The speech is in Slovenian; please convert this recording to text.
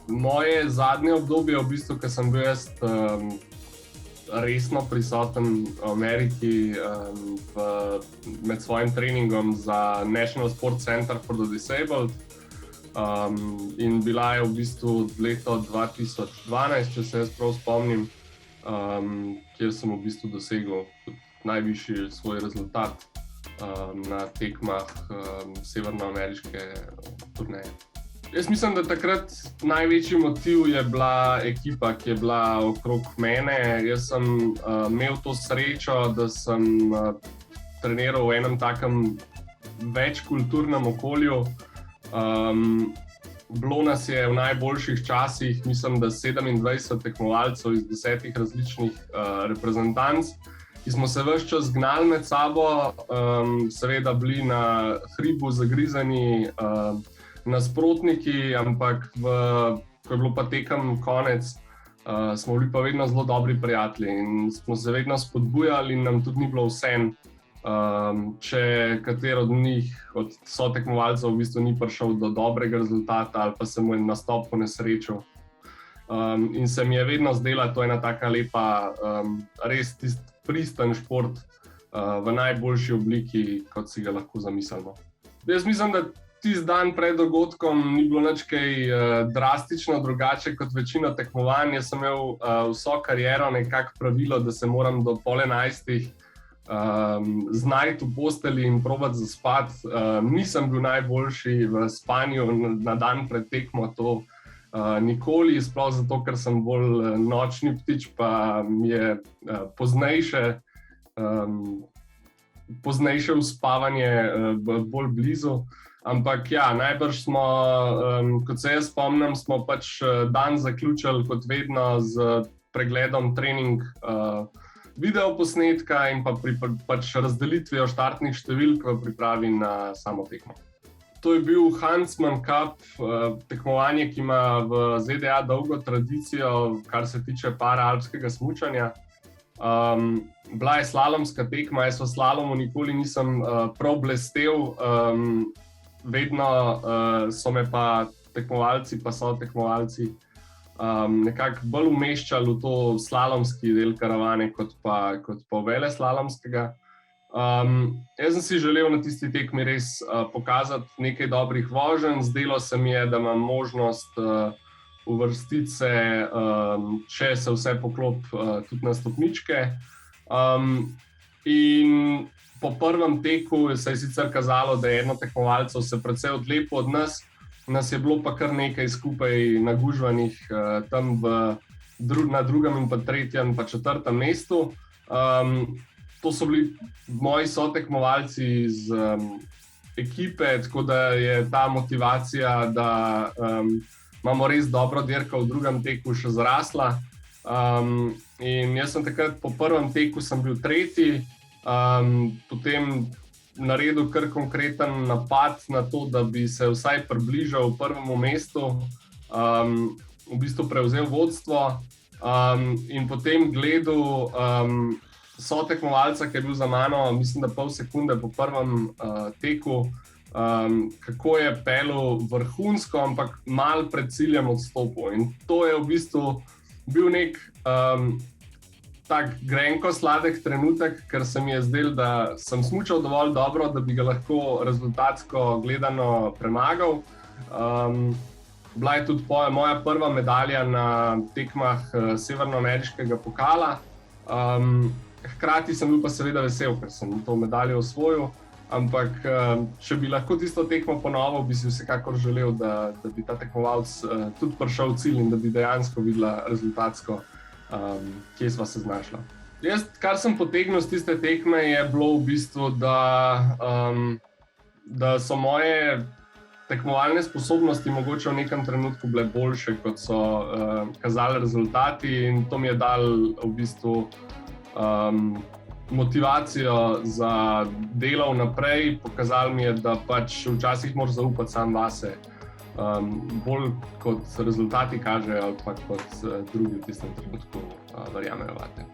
Moje zadnje obdobje, v bistvu, ko sem bil jaz resno prisoten v Ameriki med svojim treningom za National Sports Center for the Disabled. In bila je v bistvu leto 2012, če se jaz prav spomnim, kjer sem v bistvu dosegel najvišji svoj rezultat na tekmah severnoameriške turneje. Jaz mislim, da takrat največji motiv je bila ekipa, ki je bila okrog mene. Jaz sem imel to srečo, da sem treniral v enem takem večkulturnem okolju. Bilo nas je v najboljših časih, mislim, da 27 tekmovalcev iz 10 različnih reprezentanc, ki smo se ves čas gnali med sabo, seveda bili na hribu zagrizeni nasprotniki, ampak ko je bilo pa tekem konec, smo bili pa vedno zelo dobri prijatelji in smo se vedno spodbujali in nam tudi ni bilo vseeno, če katero od njih, od sotekmovalcev v bistvu ni prišel do dobrega rezultata ali pa se mu je nastop ponesrečil. In se mi je vedno zdela to ena taka lepa, res tisti pristen šport v najboljši obliki, kot si ga lahko zamislimo. Jaz mislim, da tisti dan pred dogodkom ni bilo nič kaj drastično drugače kot večina tekmovanj. Jaz sem imel vso kariero nekako pravilo, da se moram do 10:30 znajti v postelji in probati zaspati. Nisem bil najboljši v spanju na dan pred tekmo, to nikoli, sploh zato, ker sem bolj nočni ptič, pa mi je poznejše uspavanje bolj blizu. Ampak ja, najbrž smo, kot se jaz spomnim, smo pač dan zaključili kot vedno z pregledom trening videoposnetka in pa pač razdelitvijo štartnih številk v pripravi na samo tekmo. To je bil Huntsman Cup, tekmovanje, ki ima v ZDA dolgo tradicijo, kar se tiče paraalpskega smučanja. Bila je slalomska tekma, jaz v slalomu nikoli nisem prav blestel, vedno so me pa tekmovalci, pa so tekmovalci nekako bolj umeščali v to slalomski del karavane kot pa veleslalomskega. Jaz sem si želel na tisti tekmi res pokazati nekaj dobrih voženj. Zdelo se mi je, da imam možnost uvrstiti se, če se vse poklopi, tudi na stopničke. In po prvem teku se je sicer kazalo, da je eno tekmovalcev se precej odlepilo od nas. Nas je bilo pa kar nekaj skupaj nagužvanih tam na drugem in pa tretjem pa četrtem mestu. To so bili moji sotekmovalci iz ekipe, tako da je ta motivacija, da imamo res dobro dirko v drugem teku še zrasla. In jaz sem takrat po prvem teku sem bil tretji, potem naredil kar konkreten napad na to, da bi se vsaj približal prvemu mestu, v bistvu prevzel vodstvo in potem gledal sotekmovalca, ki je bil za mano, mislim, da pol sekunde po prvem teku, kako je pelil vrhunsko, ampak malo pred ciljem odstopil. In to je v bistvu bil nek tak grenko sladek trenutek, ker se mi je zdelo, da sem smučal dovolj dobro, da bi ga lahko rezultatsko gledano premagal. Bila je tudi moja prva medalja na tekmah severnoameriškega pokala. Hkrati sem bil pa seveda vesel, ker sem to medaljo osvojil, ampak če bi lahko tisto tekmo ponovil, bi si vsekakor želel, da bi ta tekmovalec tudi prišel v cilj in da bi dejansko videla rezultatsko, kje sva se znašla. Jaz, kar sem potegnil z tiste tekme, je bilo v bistvu, da so moje tekmovalne sposobnosti mogoče v nekem trenutku bile boljše, kot so kazali rezultati, in to mi je dalo v bistvu motivacijo za delo naprej. Pokazalo mi je, da pač včasih moraš zaupati sam vase, bolj kot rezultati kažejo ali pa kot drugi v tistem trenutku verjamejo vate.